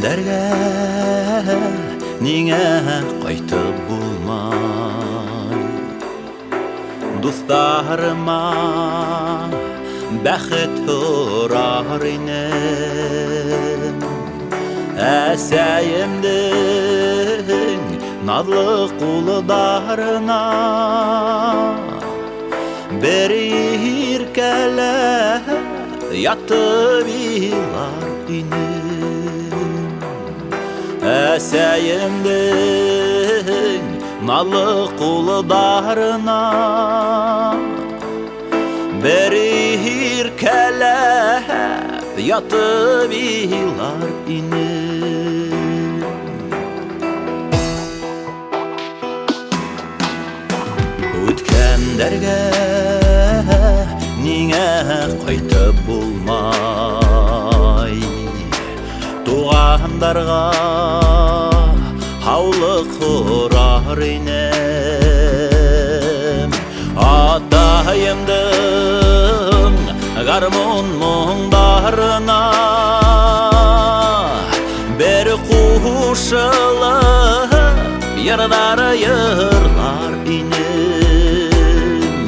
Өткендерге ниңе қайтып булмай? Дуҫтарыма бәхет һорар инем. Әсәйемдең наҙлы ҡулдарына бер иркәләп ятып илар инем. Әсәйемдең наҙлы ҡулдарына бер иркәләп ятып илар инем. Үткәндәргә ниңә ҡайтып булмай? Туғандарға һаулыҡ һорар инем. Атайымдың гармун моңдарына бер ҡушылып йырҙары йырлар инем.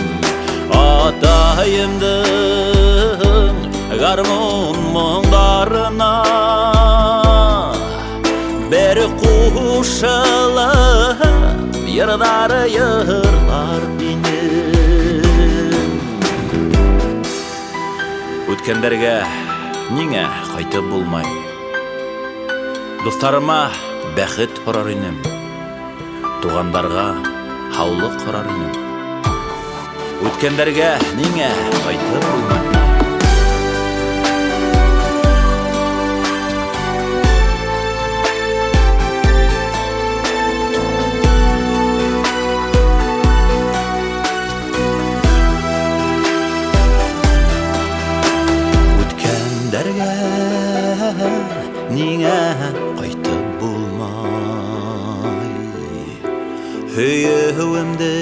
Атайымдың гармун моңдарына бер ҡушылып йырҙары йырлар инем. Үткәндәргә ниңә ҡайтып булмай? Дуҫтарыма бәхет һорар инем. Туғандарға һаулыҡ һорар инем. Үткәндәргә ниңә ҡайтып булмай? Үткәндәргә ниңә ҡайтып булмай? Һөйөүемде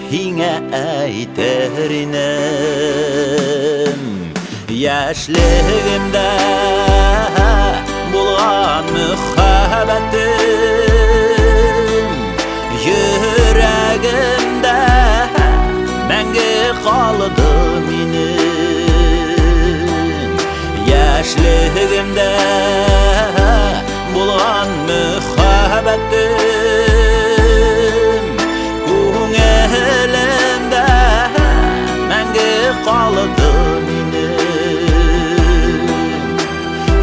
һиңә әйтер инем. Йәшлегемдә булған мөхәббәтем йөрәгемдә мәңге ҡалды минең. Йәшлегемдә булған мөхәббәтем күңелемдә мәңге ҡалды минең.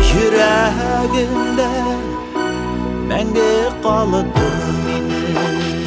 Йөрәгемдә мәңге ҡалды минең.